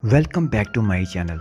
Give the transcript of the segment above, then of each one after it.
Welcome back to my channel.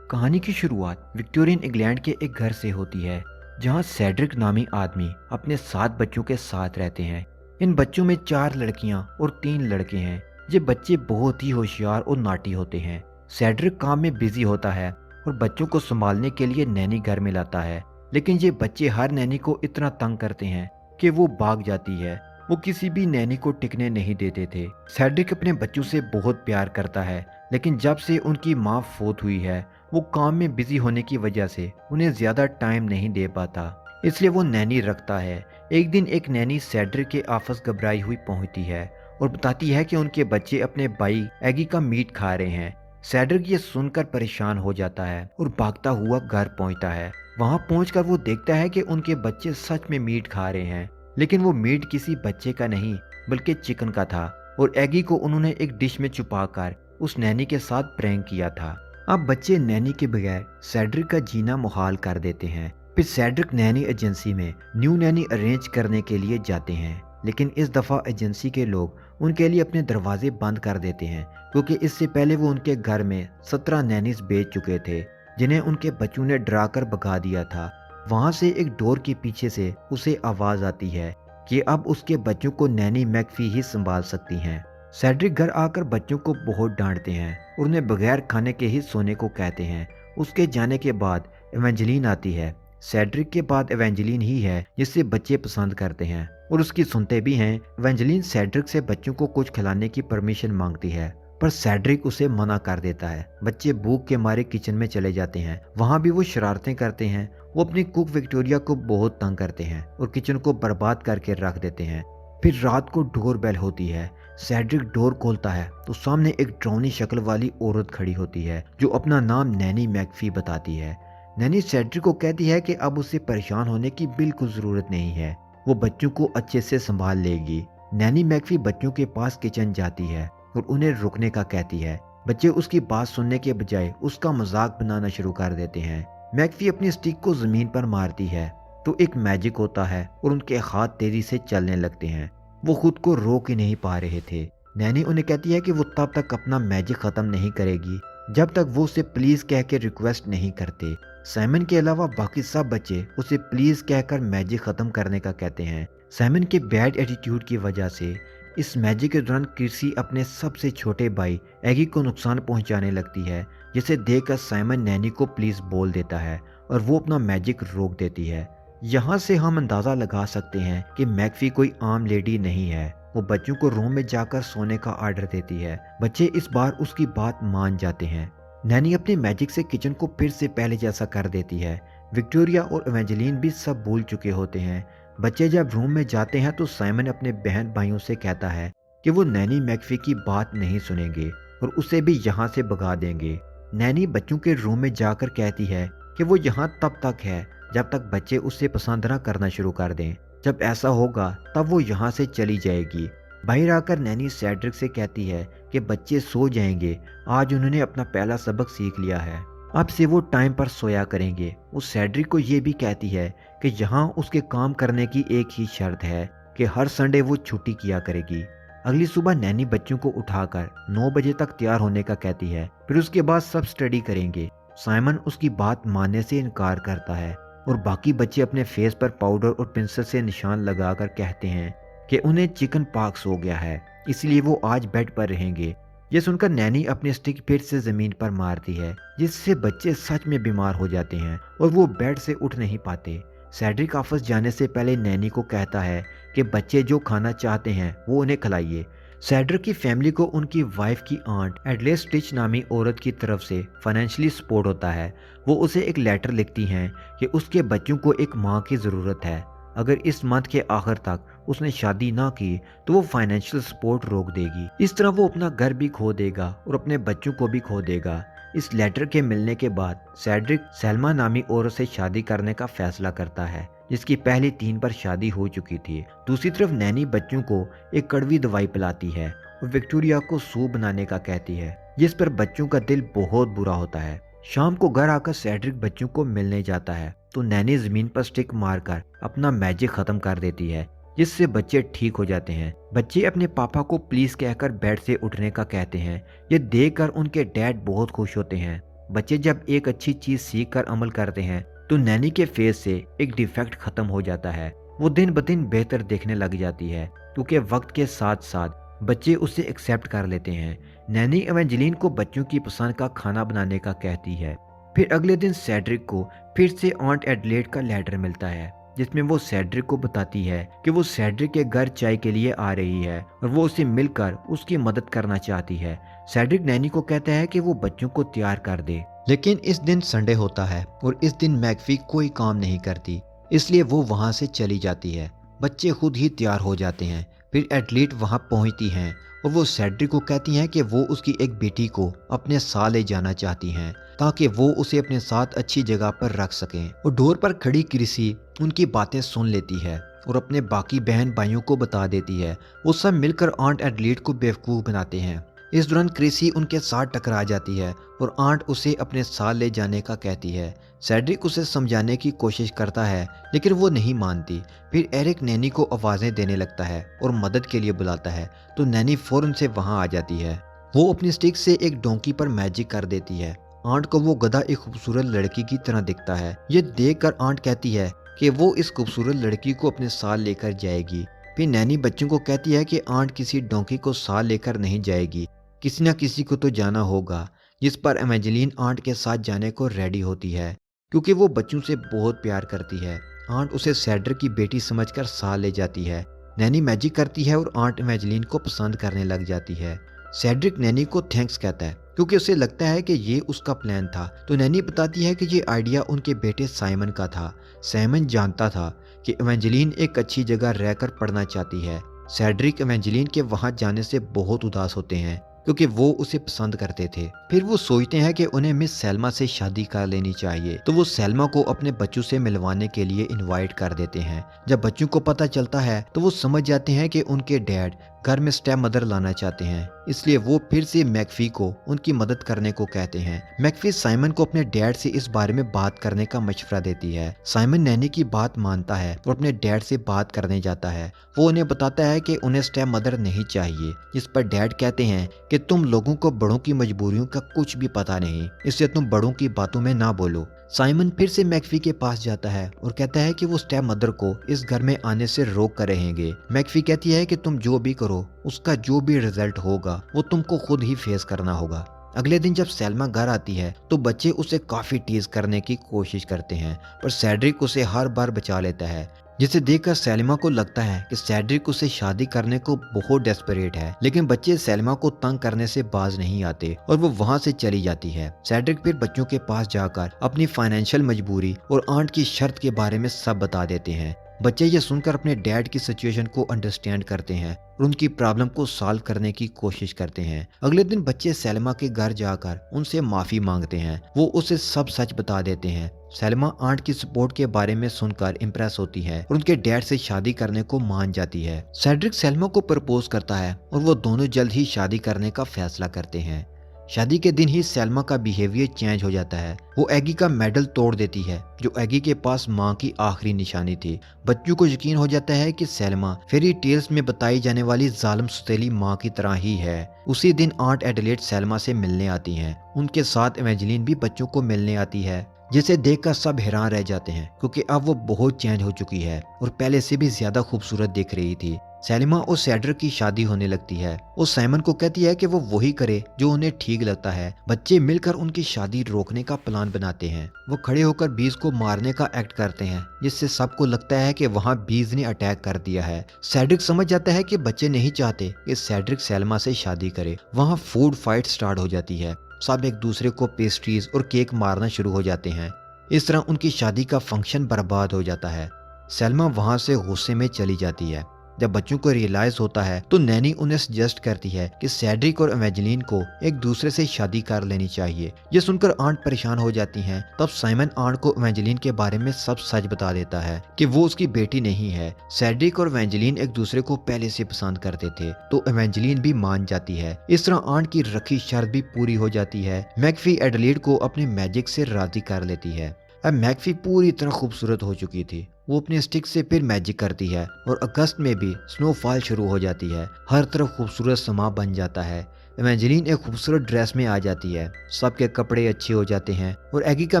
कहानी की शुरुआत विक्टोरियन इंग्लैंड के एक घर से होती है जहां सेड्रिक नामी आदमी अपने 7 बच्चों के साथ रहते हैं। इन बच्चों में 4 लड़कियां और 3 लड़के हैं। ये बच्चे बहुत ही होशियार और नाटी होते हैं। सेड्रिक काम में बिजी होता है और बच्चों को संभालने के लिए नैनी घर में लाता है, लेकिन ये बच्चे हर नैनी को इतना तंग करते हैं कि वो भाग जाती है। वो किसी भी नैनी को टिकने नहीं देते थे। सेड्रिक अपने बच्चों से बहुत प्यार करता है, लेकिन जब से उनकी माँ फोत हुई है वो काम में बिजी होने की वजह से उन्हें ज्यादा टाइम नहीं दे पाता, इसलिए वो नैनी रखता है। एक दिन एक नैनी सेड्रिक के ऑफिस घबराई हुई पहुंचती है और बताती है कि उनके बच्चे अपने भाई एगी का मीट खा रहे हैं। सेड्रिक ये सुनकर परेशान हो जाता है और भागता हुआ घर पहुंचता है। वहां पहुंचकर वो देखता है कि उनके बच्चे सच में मीट खा रहे हैं, लेकिन वो मीट किसी बच्चे का नहीं बल्कि चिकन का था और एगी को उन्होंने एक डिश में छुपाकर उस नैनी के साथ प्रैंक किया था। अब बच्चे नैनी के बगैर सेड्रिक का जीना मुहाल कर देते हैं। फिर सेड्रिक नैनी एजेंसी में न्यू नैनी अरेंज करने के लिए जाते हैं, लेकिन इस दफ़ा एजेंसी के लोग उनके लिए अपने दरवाजे बंद कर देते हैं, क्योंकि इससे पहले वो उनके घर में 17 नैनीज बेच चुके थे जिन्हें उनके बच्चों ने डराकर भगा दिया था। वहां से एक डोर के पीछे से उसे आवाज आती है कि अब उसके बच्चों को नैनी मैकफी ही संभाल सकती हैं। सेड्रिक घर आकर बच्चों को बहुत डांटते हैं और उन्हें बगैर खाने के ही सोने को कहते हैं। उसके जाने के बाद एवेंजेलिन आती है। सेड्रिक के बाद एवेंजेलिन ही है जिसे बच्चे पसंद करते हैं और उसकी सुनते भी हैं। एवेंजेलिन सेड्रिक से बच्चों को कुछ खिलाने की परमिशन मांगती है, पर सेड्रिक उसे मना कर देता है। बच्चे भूख के मारे किचन में चले जाते हैं। वहां भी वो शरारतें करते हैं। वो अपनी कुक विक्टोरिया को बहुत तंग करते हैं और किचन को बर्बाद करके रख देते हैं। फिर रात को डोर बेल होती है। सेड्रिक डोर खोलता है तो सामने एक डरावनी शक्ल वाली औरत खड़ी होती है जो अपना नाम नैनी मैकफी बताती है। नैनी सेड्रिक को कहती है कि अब उसे परेशान होने की बिल्कुल जरूरत नहीं है, वो बच्चों को अच्छे से संभाल लेगी। नैनी मैकफी बच्चों के पास किचन जाती है और उन्हें रुकने का कहती है। बच्चे उसकी बात सुनने के बजाय उसका मजाक बनाना शुरू कर देते हैं। मैकफी अपनी स्टिक को जमीन पर मारती है तो एक मैजिक होता है और उनके हाथ तेजी से चलने लगते हैं। वो खुद को रोक ही नहीं पा रहे थे। नैनी उन्हें कहती है कि वो तब तक अपना मैजिक खत्म नहीं करेगी जब तक वो उसे प्लीज कह के रिक्वेस्ट नहीं करते। साइमन के अलावा बाकी सब बच्चे उसे प्लीज कहकर मैजिक खत्म करने का कहते हैं। साइमन के बैड एटीट्यूड की वजह से इस मैजिक के दौरान किर्सी अपने सबसे छोटे भाई एगी को नुकसान पहुंचाने लगती है, जिसे देखकर साइमन नैनी को प्लीज बोल देता है और वो अपना मैजिक रोक देती है। यहाँ से हम अंदाजा लगा सकते हैं कि मैकफी कोई आम लेडी नहीं है। वो बच्चों को रूम में जाकर सोने का ऑर्डर देती है। बच्चे इस बार उसकी बात मान जाते हैं। नैनी अपने मैजिक से किचन को फिर से पहले जैसा कर देती है। विक्टोरिया और एवेंजेलिन भी सब भूल चुके होते हैं। बच्चे जब रूम में जाते हैं तो साइमन अपने बहन भाइयों से कहता है कि वो नैनी मैकफी की बात नहीं सुनेंगे और उसे भी यहाँ से भगा देंगे। नैनी बच्चों के रूम में जाकर कहती है कि वो यहाँ तब तक है जब तक बच्चे उससे पसंद न करना शुरू कर दें। जब ऐसा होगा तब वो यहाँ से चली जाएगी। बाहर आकर नैनी सेड्रिक से कहती है कि बच्चे सो जाएंगे, आज उन्होंने अपना पहला सबक सीख लिया है, अब से वो टाइम पर सोया करेंगे। वो सेड्रिक को ये भी कहती है कि यहाँ उसके काम करने की एक ही शर्त है कि हर संडे वो छुट्टी किया करेगी। अगली सुबह नैनी बच्चों को उठाकर 9 बजे तक तैयार होने का कहती है। फिर उसके बाद सब स्टडी करेंगे। साइमन उसकी बात मानने से इनकार करता है और बाकी बच्चे अपने फेस पर पाउडर और पेंसिल से निशान लगाकर कहते हैं कि उन्हें चिकन पॉक्स हो गया है, इसलिए वो आज बेड पर रहेंगे। ये सुनकर नैनी अपनी स्टिक फिर से जमीन पर मारती है, जिससे बच्चे सच में बीमार हो जाते हैं और वो बेड से उठ नहीं पाते। सेड्रिक ऑफिस जाने से पहले नैनी को कहता है कि बच्चे जो खाना चाहते हैं वो उन्हें खिलाइए। सेड्रिक की फैमिली को उनकी वाइफ की आंट एडलेस स्टिच नामी औरत की तरफ से फाइनेंशियली सपोर्ट होता है। वो उसे एक लेटर लिखती हैं कि उसके बच्चों को एक माँ की ज़रूरत है। अगर इस मंथ के आखिर तक उसने शादी ना की तो वो फाइनेंशियल सपोर्ट रोक देगी। इस तरह वो अपना घर भी खो देगा और अपने बच्चों को भी खो देगा। इस लेटर के मिलने के बाद सेड्रिक सेल्मा नामी औरत से शादी करने का फैसला करता है, जिसकी पहली 3 बार शादी हो चुकी थी। दूसरी तरफ नैनी बच्चों को एक कड़वी दवाई पिलाती है और विक्टोरिया को सूप बनाने का कहती है, जिस पर बच्चों का दिल बहुत बुरा होता है। शाम को घर आकर सेड्रिक बच्चों को मिलने जाता है तो नैनी जमीन पर स्टिक मारकर अपना मैजिक खत्म कर देती है, जिससे बच्चे ठीक हो जाते हैं। बच्चे अपने पापा को प्लीज कहकर बेड से उठने का कहते हैं। ये देखकर उनके डैड बहुत खुश होते हैं। बच्चे जब एक अच्छी चीज सीख कर अमल करते हैं तो नैनी के फेस से एक डिफेक्ट खत्म हो जाता है। वो दिन ब दिन बेहतर देखने लग जाती है क्योंकि वक्त के साथ साथ बच्चे उसे एक्सेप्ट कर लेते हैं। नैनी एवेंजेलिन को बच्चों की पसंद का खाना बनाने का कहती है। फिर अगले दिन सेड्रिक को फिर से ऑन्ट एडलेड का लेटर मिलता है जिसमें वो सेड्रिक को बताती है कि वो सेड्रिक के घर चाय के लिए आ रही है और वो उसे मिलकर उसकी मदद करना चाहती है। सेड्रिक नैनी को कहता है कि वो बच्चों को तैयार कर दे, लेकिन इस दिन संडे होता है और इस दिन मैकफी कोई काम नहीं करती, इसलिए वो वहाँ से चली जाती है। बच्चे खुद ही तैयार हो जाते हैं। फिर एडलेड वहाँ पहुँचती हैं और वो सेड्रिक को कहती हैं कि वो उसकी एक बेटी को अपने साथ ले जाना चाहती हैं ताकि वो उसे अपने साथ अच्छी जगह पर रख सकें। और डोर पर खड़ी क्रिसी उनकी बातें सुन लेती है और अपने बाकी बहन भाइयों को बता देती है। वो सब मिलकर आंट एडलेड को बेवकूफ़ बनाते हैं। इस दौरान क्रिसी उनके साथ टकरा जाती है और आंट उसे अपने साथ ले जाने का कहती है। सेड्रिक उसे समझाने की कोशिश करता है लेकिन वो नहीं मानती। फिर एरिक नैनी को आवाज़ें देने लगता है और मदद के लिए बुलाता है तो नैनी फौरन से वहाँ आ जाती है। वो अपनी स्टिक से एक डोंकी पर मैजिक कर देती है। आंट को वो गधा एक खूबसूरत लड़की की तरह दिखता है। ये देखकर आंट कहती है कि वो इस खूबसूरत लड़की को अपने साथ लेकर जाएगी। फिर नैनी बच्चों को कहती है कि आंट किसी डोंकी को साथ लेकर नहीं जाएगी, किसी न किसी को तो जाना होगा। जिस पर एवेंजेलिन आंट के साथ जाने को रेडी होती है क्योंकि वो बच्चों से बहुत प्यार करती है। आंट उसे सेड्रिक की बेटी समझकर साथ ले जाती है। नैनी मैजिक करती है और आंट एवेंजेलिन को पसंद करने लग जाती है। सेड्रिक नैनी को थैंक्स कहता है क्योंकि उसे लगता है कि ये उसका प्लान था। तो नैनी बताती है कि ये आइडिया उनके बेटे साइमन का था। साइमन जानता था कि एवेंजेलिन एक अच्छी जगह रहकर पढ़ना चाहती है। सेड्रिक एवेंजेलिन के वहां जाने से बहुत उदास होते हैं क्योंकि वो उसे पसंद करते थे। फिर वो सोचते हैं कि उन्हें मिस सेल्मा से शादी कर लेनी चाहिए, तो वो सेल्मा को अपने बच्चों से मिलवाने के लिए इनवाइट कर देते हैं। जब बच्चों को पता चलता है तो वो समझ जाते हैं कि उनके डैड घर में स्टेप मदर लाना चाहते हैं, इसलिए वो फिर से मैकफी को उनकी मदद करने को कहते हैं। मैकफी साइमन को अपने डैड से इस बारे में बात करने का मशवरा देती है। साइमन नैनी की बात मानता है और अपने डैड से बात करने जाता है। वो उन्हें बताता है कि उन्हें स्टेप मदर नहीं चाहिए, जिस पर डैड कहते हैं कि तुम लोगों को बड़ों की मजबूरियों का कुछ भी पता नहीं, इसलिए तुम बड़ों की बातों में ना बोलो। साइमन फिर से मैकफी के पास जाता है और कहता है कि वो स्टेप मदर को इस घर में आने से रोक कर रहेंगे। मैकफी कहती है कि तुम जो भी करो उसका जो भी रिजल्ट होगा वो तुमको खुद ही फेस करना होगा। अगले दिन जब सेल्मा घर आती है तो बच्चे उसे काफी टीज करने की कोशिश करते हैं, पर सेड्रिक उसे हर बार बचा लेता है, जिसे देखकर सेल्मा को लगता है कि सेड्रिक उसे शादी करने को बहुत डेस्परेट है। लेकिन बच्चे सेल्मा को तंग करने से बाज नहीं आते और वो वहाँ से चली जाती है। सेड्रिक फिर बच्चों के पास जाकर अपनी फाइनेंशियल मजबूरी और आंट की शर्त के बारे में सब बता देते हैं। बच्चे ये सुनकर अपने डैड की सिचुएशन को अंडरस्टैंड करते हैं और उनकी प्रॉब्लम को सॉल्व करने की कोशिश करते हैं। अगले दिन बच्चे सेल्मा के घर जाकर उनसे माफी मांगते हैं। वो उसे सब सच बता देते हैं। सेल्मा आंट की सपोर्ट के बारे में सुनकर इम्प्रेस होती है और उनके डैड से शादी करने को मान जाती है। सेड्रिक सेल्मा को प्रपोज करता है और वो दोनों जल्द ही शादी करने का फैसला करते हैं। शादी के दिन ही सेल्मा का बिहेवियर चेंज हो जाता है। वो एगी का मेडल तोड़ देती है जो एगी के पास माँ की आखिरी निशानी थी। बच्चों को यकीन हो जाता है कि सेल्मा फेरी टेल्स में बताई जाने वाली जालिम सुतेली माँ की तरह ही है। उसी दिन आंट एडलेड सेल्मा से मिलने आती हैं। उनके साथ एवेंजेलिन भी बच्चों को मिलने आती है, जिसे देखकर सब हैरान रह जाते हैं क्योंकि अब वो बहुत चेंज हो चुकी है और पहले से भी ज्यादा खूबसूरत दिख रही थी। सेलिमा और सेड्रिक की शादी होने लगती है और साइमन को कहती है कि वो वही करे जो उन्हें ठीक लगता है। बच्चे मिलकर उनकी शादी रोकने का प्लान बनाते हैं। वो खड़े होकर बीज को मारने का एक्ट करते हैं, जिससे सबको लगता है कि वहाँ बीज ने अटैक कर दिया है। सेड्रिक समझ जाता है कि बच्चे नहीं चाहते कि सेड्रिक सेलिमा से शादी करे। वहाँ फूड फाइट स्टार्ट हो जाती है। सब एक दूसरे को पेस्ट्रीज और केक मारना शुरू हो जाते हैं। इस तरह उनकी शादी का फंक्शन बर्बाद हो जाता है। सेल्मा वहाँ से गुस्से में चली जाती है। जब बच्चों को रियलाइज होता है तो नैनी उन्हें सजेस्ट करती है कि सेड्रिक और एवेंजेलिन को एक दूसरे से शादी कर लेनी चाहिए। ये सुनकर आंट परेशान हो जाती हैं। तब साइमन आंट को एवेंजेलिन के बारे में सब सच बता देता है कि वो उसकी बेटी नहीं है। सेड्रिक और एवेंजेलिन एक दूसरे को पहले से पसंद करते थे, तो एवेंजेलिन भी मान जाती है। इस तरह आंट की रखी शर्त भी पूरी हो जाती है। मैकफी एडलेड को अपने मैजिक से राजी कर लेती है। अब मैकफी पूरी तरह खूबसूरत हो चुकी थी। वो अपने स्टिक से फिर मैजिक करती है और अगस्त में भी स्नोफॉल शुरू हो जाती है। हर तरफ खूबसूरत समा बन जाता है। इवेंजेलिन एक खूबसूरत ड्रेस में आ जाती है। सबके कपड़े अच्छे हो जाते हैं और एगी का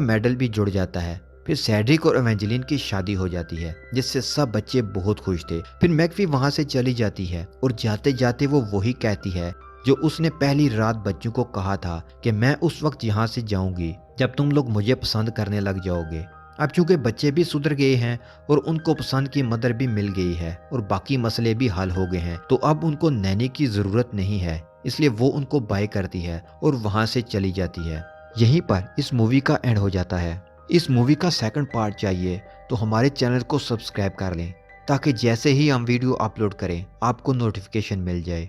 मेडल भी जुड़ जाता है। फिर सेड्रिक और इवेंजेलिन की शादी हो जाती है, जिससे सब बच्चे बहुत खुश थे। फिर मैकफी वहां से चली जाती है और जाते जाते वो वही कहती है जो उसने पहली रात बच्चों को कहा था कि मैं उस वक्त यहाँ से जाऊंगी जब तुम लोग मुझे पसंद करने लग जाओगे। अब चूंकि बच्चे भी सुधर गए हैं और उनको पसंद की मदर भी मिल गई है और बाकी मसले भी हल हो गए हैं, तो अब उनको नैनी की जरूरत नहीं है। इसलिए वो उनको बाय करती है और वहां से चली जाती है। यहीं पर इस मूवी का एंड हो जाता है। इस मूवी का सेकंड पार्ट चाहिए तो हमारे चैनल को सब्सक्राइब कर लें, ताकि जैसे ही हम वीडियो अपलोड करें आपको नोटिफिकेशन मिल जाए।